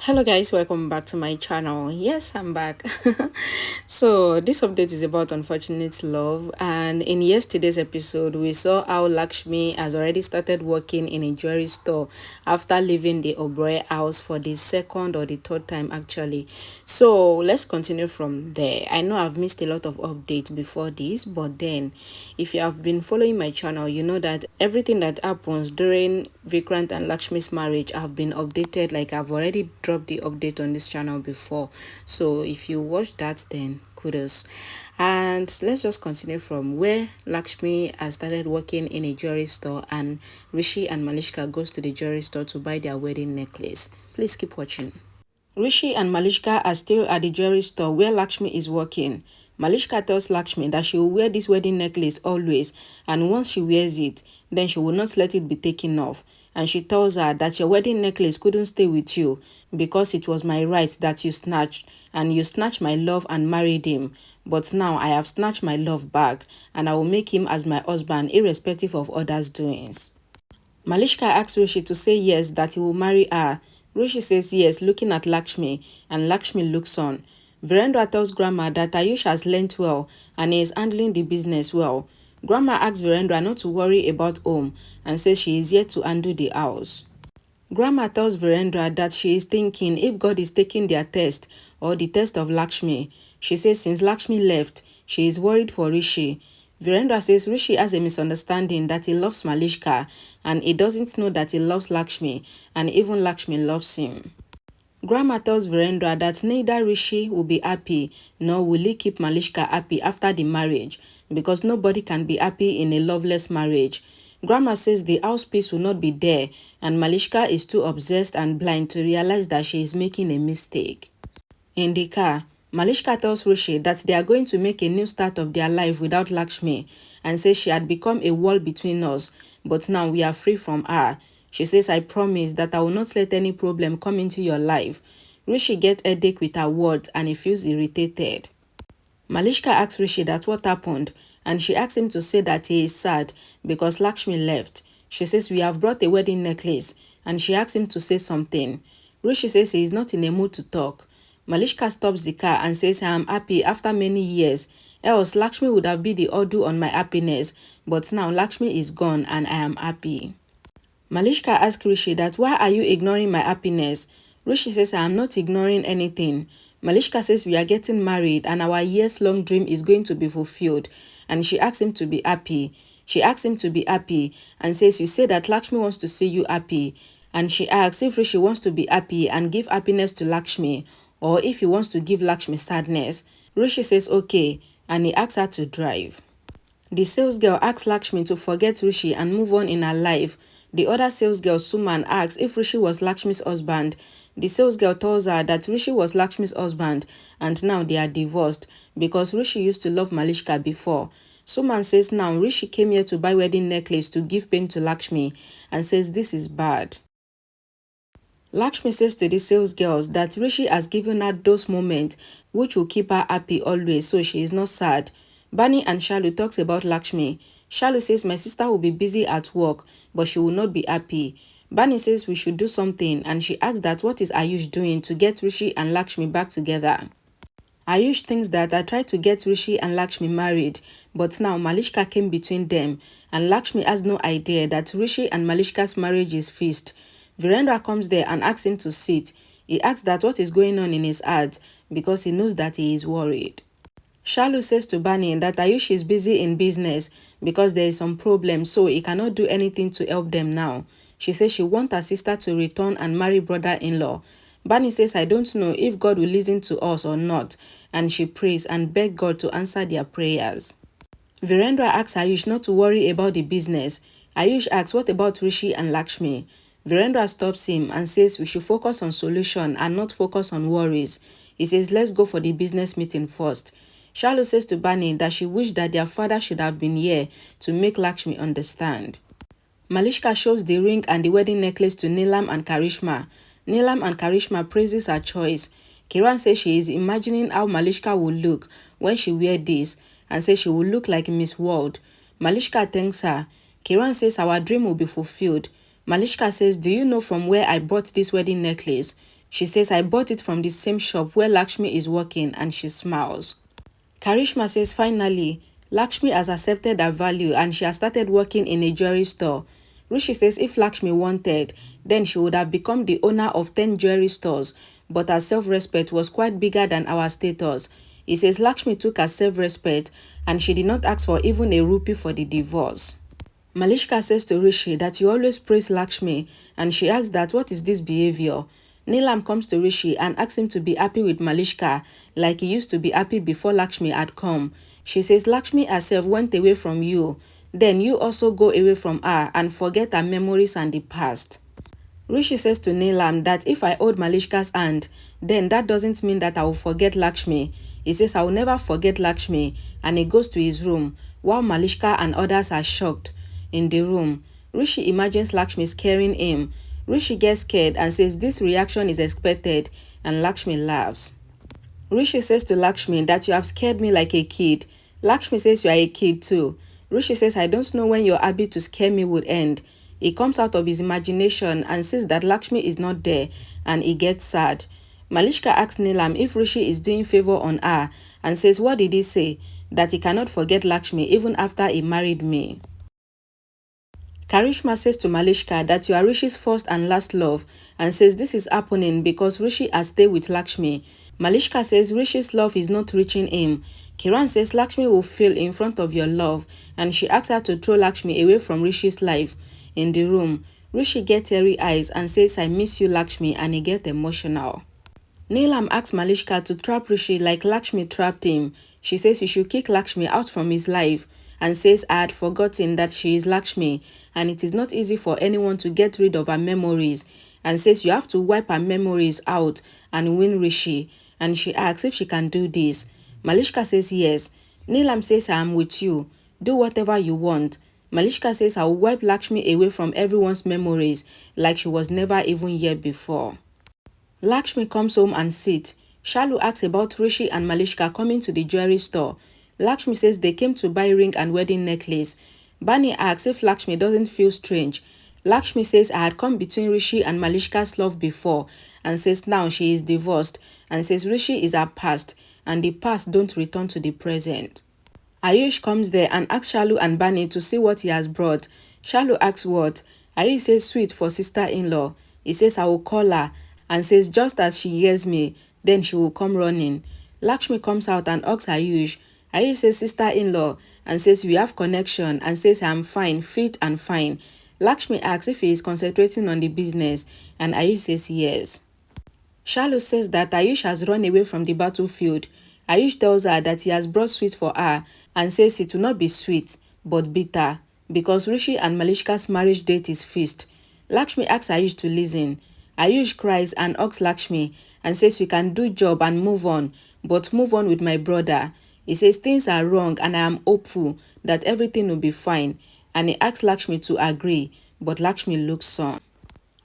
Hello guys, welcome back to my channel. Yes, I'm back. So this update is about unfortunate love, and in yesterday's episode we saw how Lakshmi has already started working in a jewelry store after leaving the Oberoi house for the second or the third time actually. So let's continue from there. I know I've missed a lot of updates before this, but then if you have been following my channel, you know that everything that happens during Vikrant and Lakshmi's marriage have been updated. Like I've already dropped the update on this channel before, so if you watch that, then kudos. And let's just continue from where Lakshmi has started working in a jewelry store and Rishi and Malishka goes to the jewelry store to buy their wedding necklace. Please keep watching. Rishi and Malishka are still at the jewelry store where Lakshmi is working. Malishka tells Lakshmi that she will wear this wedding necklace always, and once she wears it, then she will not let it be taken off. And she tells her that your wedding necklace couldn't stay with you because it was my right that you snatched, and you snatched my love and married him. But now I have snatched my love back, and I will make him as my husband irrespective of others' doings. Malishka asks Rishi to say yes, that he will marry her. Rishi says yes, looking at Lakshmi, and Lakshmi looks on. Virendra tells Grandma that Ayush has learnt well and he is handling the business well. Grandma asks Virendra not to worry about home and says she is here to undo the house. Grandma tells Virendra that she is thinking if God is taking their test or the test of Lakshmi. She says since Lakshmi left, she is worried for Rishi. Virendra says Rishi has a misunderstanding that he loves Malishka and he doesn't know that he loves Lakshmi, and even Lakshmi loves him. Grandma tells Virendra that neither Rishi will be happy nor will he keep Malishka happy after the marriage because nobody can be happy in a loveless marriage. Grandma says the house peace will not be there and Malishka is too obsessed and blind to realize that she is making a mistake. In the car, Malishka tells Rishi that they are going to make a new start of their life without Lakshmi and says she had become a wall between us, but now we are free from her. She says, I promise that I will not let any problem come into your life. Rishi gets a headache with her words and he feels irritated. Malishka asks Rishi that what happened, and she asks him to say that he is sad because Lakshmi left. She says we have brought a wedding necklace, and she asks him to say something. Rishi says he is not in a mood to talk. Malishka stops the car and says I am happy after many years, else Lakshmi would have been the order on my happiness, but now Lakshmi is gone and I am happy. Malishka asks Rishi that why are you ignoring my happiness? Rishi says I am not ignoring anything. Malishka says we are getting married and our years-long dream is going to be fulfilled, and she asks him to be happy. She asks him to be happy and says you say that Lakshmi wants to see you happy, and she asks if Rishi wants to be happy and give happiness to Lakshmi or if he wants to give Lakshmi sadness. Rishi says okay and he asks her to drive. The sales girl asks Lakshmi to forget Rishi and move on in her life. The other sales girl, Suman, asks if Rishi was Lakshmi's husband. The sales girl tells her that Rishi was Lakshmi's husband and now they are divorced because Rishi used to love Malishka before. Suman says now Rishi came here to buy wedding necklace to give pain to Lakshmi and says this is bad. Lakshmi says to the sales girls that Rishi has given her those moments which will keep her happy always so she is not sad. Bani and Shalu talks about Lakshmi. Shalu says my sister will be busy at work but she will not be happy. Bani says we should do something and she asks that what is Ayush doing to get Rishi and Lakshmi back together. Ayush thinks that I tried to get Rishi and Lakshmi married, but now Malishka came between them and Lakshmi has no idea that Rishi and Malishka's marriage is fixed. Virendra comes there and asks him to sit. He asks that what is going on in his heart because he knows that he is worried. Shalu says to Bani that Ayush is busy in business because there is some problem so he cannot do anything to help them now. She says she wants her sister to return and marry brother-in-law. Bani says I don't know if God will listen to us or not, and she prays and begs God to answer their prayers. Virendra asks Ayush not to worry about the business. Ayush asks what about Rishi and Lakshmi? Virendra stops him and says we should focus on solution and not focus on worries. He says let's go for the business meeting first. Shalu says to Bani that she wished that their father should have been here to make Lakshmi understand. Malishka shows the ring and the wedding necklace to Neelam and Karishma. Neelam and Karishma praises her choice. Kiran says she is imagining how Malishka will look when she wears this and says she will look like Miss World. Malishka thanks her. Kiran says our dream will be fulfilled. Malishka says, do you know from where I bought this wedding necklace? She says, I bought it from the same shop where Lakshmi is working, and she smiles. Karishma says, finally, Lakshmi has accepted her value and she has started working in a jewelry store. Rishi says if Lakshmi wanted, then she would have become the owner of 10 jewelry stores, but her self-respect was quite bigger than our status. He says Lakshmi took her self-respect and she did not ask for even a rupee for the divorce. Malishka says to Rishi that you always praise Lakshmi, and she asks that what is this behavior? Neelam comes to Rishi and asks him to be happy with Malishka like he used to be happy before Lakshmi had come. She says Lakshmi herself went away from you, then you also go away from her and forget her memories and the past. Rishi says to Neelam that if I hold Malishka's hand, then that doesn't mean that I will forget Lakshmi. He says I will never forget Lakshmi, and he goes to his room while Malishka and others are shocked. In the room, Rishi imagines Lakshmi scaring him. Rishi gets scared and says this reaction is expected, and Lakshmi laughs. Rishi says to Lakshmi that you have scared me like a kid. Lakshmi says you are a kid too. Rishi says I don't know when your habit to scare me would end. He comes out of his imagination and sees that Lakshmi is not there, and he gets sad. Malishka asks Neelam if Rishi is doing favor on her and says what did he say? That he cannot forget Lakshmi even after he married me. Karishma says to Malishka that you are Rishi's first and last love and says this is happening because Rishi has stayed with Lakshmi. Malishka says Rishi's love is not reaching him. Kiran says Lakshmi will fail in front of your love, and she asks her to throw Lakshmi away from Rishi's life. In the room, Rishi gets teary eyes and says I miss you Lakshmi, and he gets emotional. Neelam asks Malishka to trap Rishi like Lakshmi trapped him. She says he should kick Lakshmi out from his life and says I had forgotten that she is Lakshmi and it is not easy for anyone to get rid of her memories, and says you have to wipe her memories out and win Rishi, and she asks if she can do this. Malishka says yes. Neelam says I am with you. Do whatever you want. Malishka says I will wipe Lakshmi away from everyone's memories like she was never even here before. Lakshmi comes home and sits. Shalu asks about Rishi and Malishka coming to the jewelry store. Lakshmi says they came to buy ring and wedding necklace. Bani asks if Lakshmi doesn't feel strange. Lakshmi says I had come between Rishi and Malishka's love before, and says now she is divorced, and says Rishi is her past and the past don't return to the present. Ayush comes there and asks Shalu and Bani to see what he has brought. Shalu asks what? Ayush says sweet for sister-in-law. He says I will call her, and says just as she hears me, then she will come running. Lakshmi comes out and asks Ayush. Ayush says sister-in-law and says we have connection, and says I am fine, fit and fine. Lakshmi asks if he is concentrating on the business, and Ayush says yes. Shalu says that Ayush has run away from the battlefield. Ayush tells her that he has brought sweet for her and says it will not be sweet but bitter because Rishi and Malishka's marriage date is fixed. Lakshmi asks Ayush to listen. Ayush cries and asks Lakshmi and says we can do job and move on, but move on with my brother. He says things are wrong and I am hopeful that everything will be fine, and he asks Lakshmi to agree, but Lakshmi looks sour.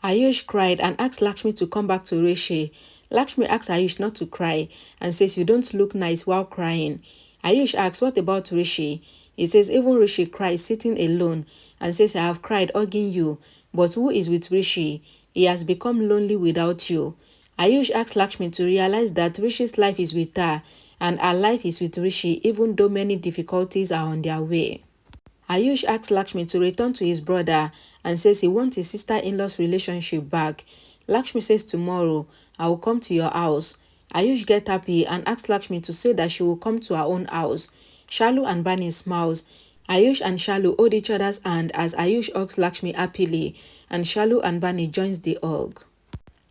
Ayush cried and asked Lakshmi to come back to Rishi. Lakshmi asks Ayush not to cry and says you don't look nice while crying. Ayush asks what about Rishi? He says even Rishi cries sitting alone and says I have cried hugging you, but who is with Rishi? He has become lonely without you. Ayush asks Lakshmi to realize that Rishi's life is with her and her life is with Rishi even though many difficulties are on their way. Ayush asks Lakshmi to return to his brother and says he wants his sister-in-law's relationship back. Lakshmi says tomorrow, I will come to your house. Ayush gets happy and asks Lakshmi to say that she will come to her own house. Shalu and Bani smiles. Ayush and Shalu hold each other's hand as Ayush hugs Lakshmi happily, and Shalu and Bani joins the hug.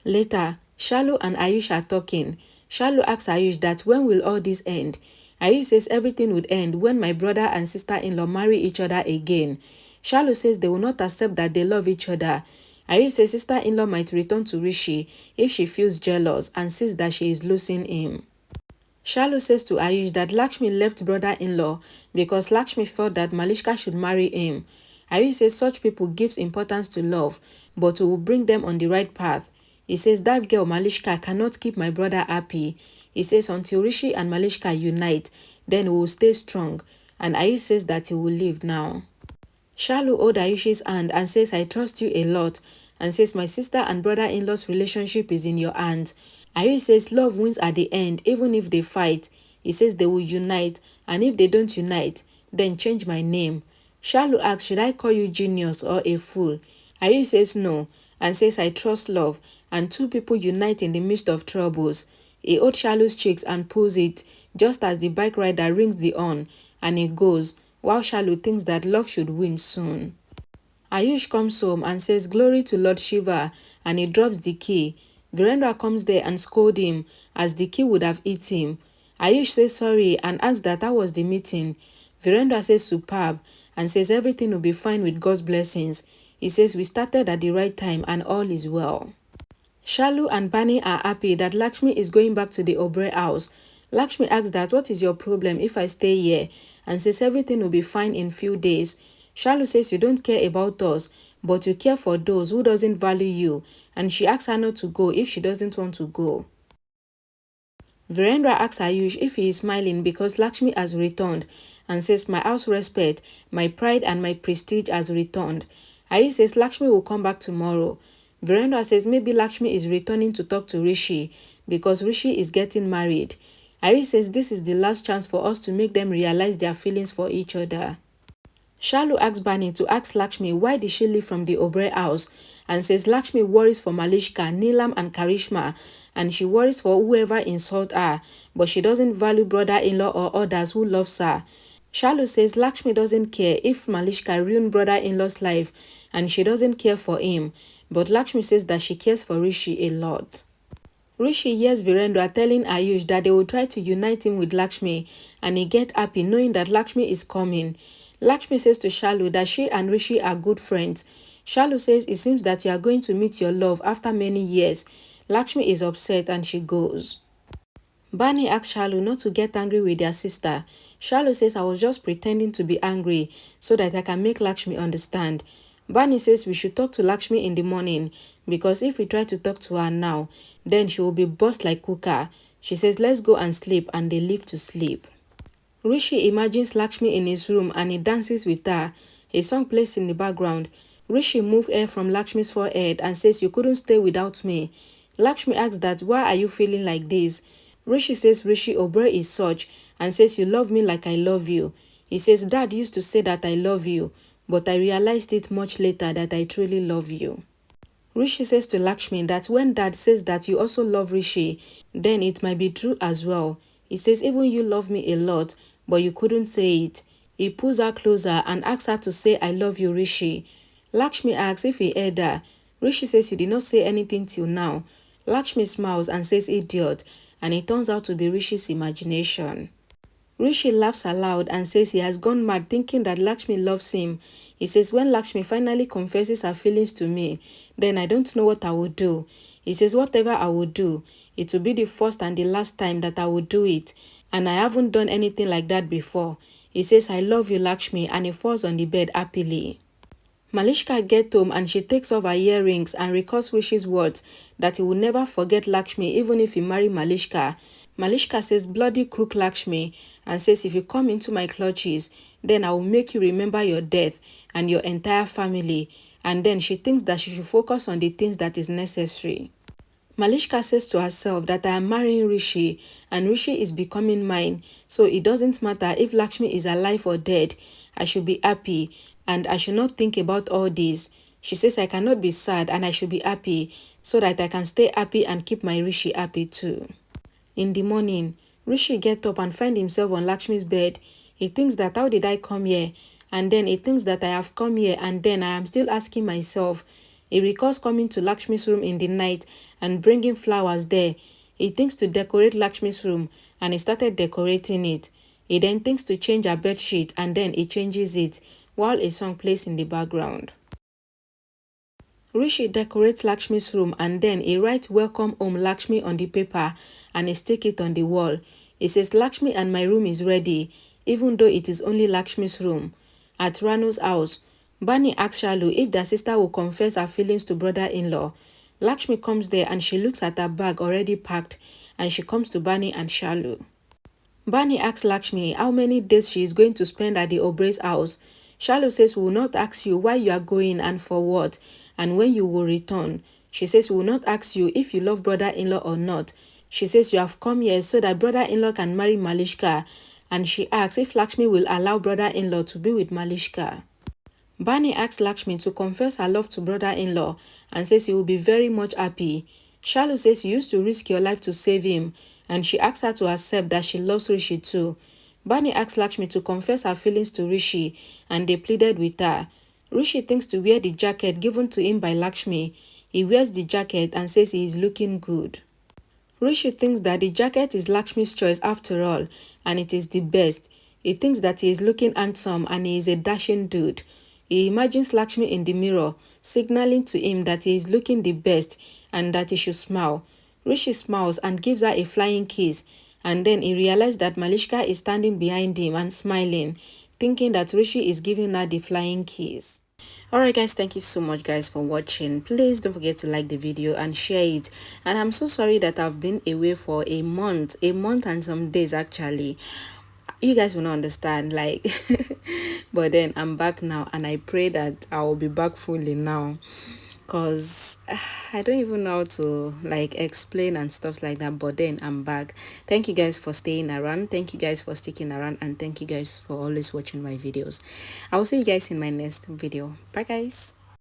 Later, Shalu and Ayush are talking. Shalu asks Ayush that when will all this end? Ayush says everything would end when my brother and sister-in-law marry each other again. Shalu says they will not accept that they love each other. Ayush says sister-in-law might return to Rishi if she feels jealous and sees that she is losing him. Shalu says to Ayush that Lakshmi left brother-in-law because Lakshmi felt that Malishka should marry him. Ayush says such people gives importance to love, but will bring them on the right path. He says that girl Malishka cannot keep my brother happy. He says until Rishi and Malishka unite, then he will stay strong, and Ayush says that he will leave now. Shalu holds Ayush's hand and says I trust you a lot, and says my sister and brother-in-law's relationship is in your hands. Ayush says love wins at the end even if they fight. He says they will unite, and if they don't unite, then change my name. Shalu asks, should I call you genius or a fool? Ayush says no, and says I trust love, and two people unite in the midst of troubles. He holds Shalu's cheeks and pulls it, just as the bike rider rings the horn, and he goes, while Shalu thinks that love should win soon. Ayush comes home and says glory to Lord Shiva, and he drops the key. Virendra comes there and scolds him as the key would have hit him. Ayush says sorry and asks that how was the meeting. Virendra says superb and says everything will be fine with God's blessings. He says we started at the right time and all is well. Shalu and Bani are happy that Lakshmi is going back to the Oberoi house. Lakshmi asks that what is your problem if I stay here, and says everything will be fine in few days. Shalu says you don't care about us, but you care for those who doesn't value you, and she asks her not to go if she doesn't want to go. Virendra asks Ayush if he is smiling because Lakshmi has returned, and says my house respect, my pride and my prestige has returned. Ayush says Lakshmi will come back tomorrow. Virendra says maybe Lakshmi is returning to talk to Rishi because Rishi is getting married. Ayush says this is the last chance for us to make them realize their feelings for each other. Shalu asks Bani to ask Lakshmi why did she leave from the Oberoi house, and says Lakshmi worries for Malishka, Neelam and Karishma, and she worries for whoever insults her, but she doesn't value brother-in-law or others who loves her. Shalu says Lakshmi doesn't care if Malishka ruined brother-in-law's life and she doesn't care for him, but Lakshmi says that she cares for Rishi a lot. Rishi hears Virendra telling Ayush that they will try to unite him with Lakshmi, and he gets happy knowing that Lakshmi is coming. Lakshmi says to Shalu that she and Rishi are good friends. Shalu says it seems that you are going to meet your love after many years. Lakshmi is upset and she goes. Bani asks Shalu not to get angry with their sister. Shalu says I was just pretending to be angry so that I can make Lakshmi understand. Bani says we should talk to Lakshmi in the morning because if we try to talk to her now, then she will be burst like cooker. She says let's go and sleep, and they leave to sleep. Rishi imagines Lakshmi in his room and he dances with her. A song plays in the background. Rishi moves hair from Lakshmi's forehead and says you couldn't stay without me. Lakshmi asks that why are you feeling like this? Rishi says Rishi Oberoi is such and says you love me like I love you. He says Dad used to say that I love you, but I realized it much later that I truly love you. Rishi says to Lakshmi that when Dad says that you also love Rishi, then it might be true as well. He says even you love me a lot, but you couldn't say it. He pulls her closer and asks her to say I love you, Rishi. Lakshmi asks if he heard her. Rishi says you did not say anything till now. Lakshmi smiles and says idiot, and it turns out to be Rishi's imagination. Rishi laughs aloud and says he has gone mad thinking that Lakshmi loves him. He says when Lakshmi finally confesses her feelings to me, then I don't know what I will do. He says whatever I will do, it will be the first and the last time that I will do it, and I haven't done anything like that before. He says I love you, Lakshmi, and he falls on the bed happily. Malishka gets home and she takes off her earrings and recalls Rishi's words that he will never forget Lakshmi even if he marry Malishka. Malishka says bloody crook Lakshmi and says if you come into my clutches, then I will make you remember your death and your entire family, and then she thinks that she should focus on the things that is necessary. Malishka says to herself that I am marrying Rishi and Rishi is becoming mine, so it doesn't matter if Lakshmi is alive or dead. I should be happy and I should not think about all this. She says I cannot be sad and I should be happy so that I can stay happy and keep my Rishi happy too. In the morning, Rishi gets up and finds himself on Lakshmi's bed. He thinks that how did I come here? And then he thinks that I have come here and then I am still asking myself. He recalls coming to Lakshmi's room in the night and bringing flowers there. He thinks to decorate Lakshmi's room and he started decorating it. He then thinks to change her bed sheet and then he changes it while a song plays in the background. Rishi decorates Lakshmi's room and then he writes welcome home Lakshmi on the paper and he sticks it on the wall. He says Lakshmi and my room is ready, even though it is only Lakshmi's room. At Ranu's house, Bani asks Shalu if their sister will confess her feelings to brother-in-law. Lakshmi comes there and she looks at her bag already packed and she comes to Bani and Shalu. Bani asks Lakshmi how many days she is going to spend at the Oberoi's house. Shalu says we will not ask you why you are going and for what, and when you will return. She says we will not ask you if you love brother-in-law or not. She says you have come here so that brother-in-law can marry Malishka, and she asks if Lakshmi will allow brother-in-law to be with Malishka. Barney asks Lakshmi to confess her love to brother-in-law and says he will be very much happy. Shalu says you used to risk your life to save him, and she asks her to accept that she loves Rishi too. Barney asks Lakshmi to confess her feelings to Rishi, and they pleaded with her. Rishi thinks to wear the jacket given to him by Lakshmi. He wears the jacket and says he is looking good. Rishi thinks that the jacket is Lakshmi's choice after all, and it is the best. He thinks that he is looking handsome and he is a dashing dude. He imagines Lakshmi in the mirror, signaling to him that he is looking the best and that he should smile. Rishi smiles and gives her a flying kiss, and then he realizes that Malishka is standing behind him and smiling, thinking that Rishi is giving her the flying kiss. Alright guys, thank you so much guys for watching. Please don't forget to like the video and share it. And I'm so sorry that I've been away for a month and some days actually. You guys will not understand, like but then I'm back now, and I pray that I will be back fully now, because I don't even know how to like explain and stuff like that. But then I'm back. Thank you guys for staying around, thank you guys for sticking around, and thank you guys for always watching my videos. I will see you guys in my next video. Bye guys.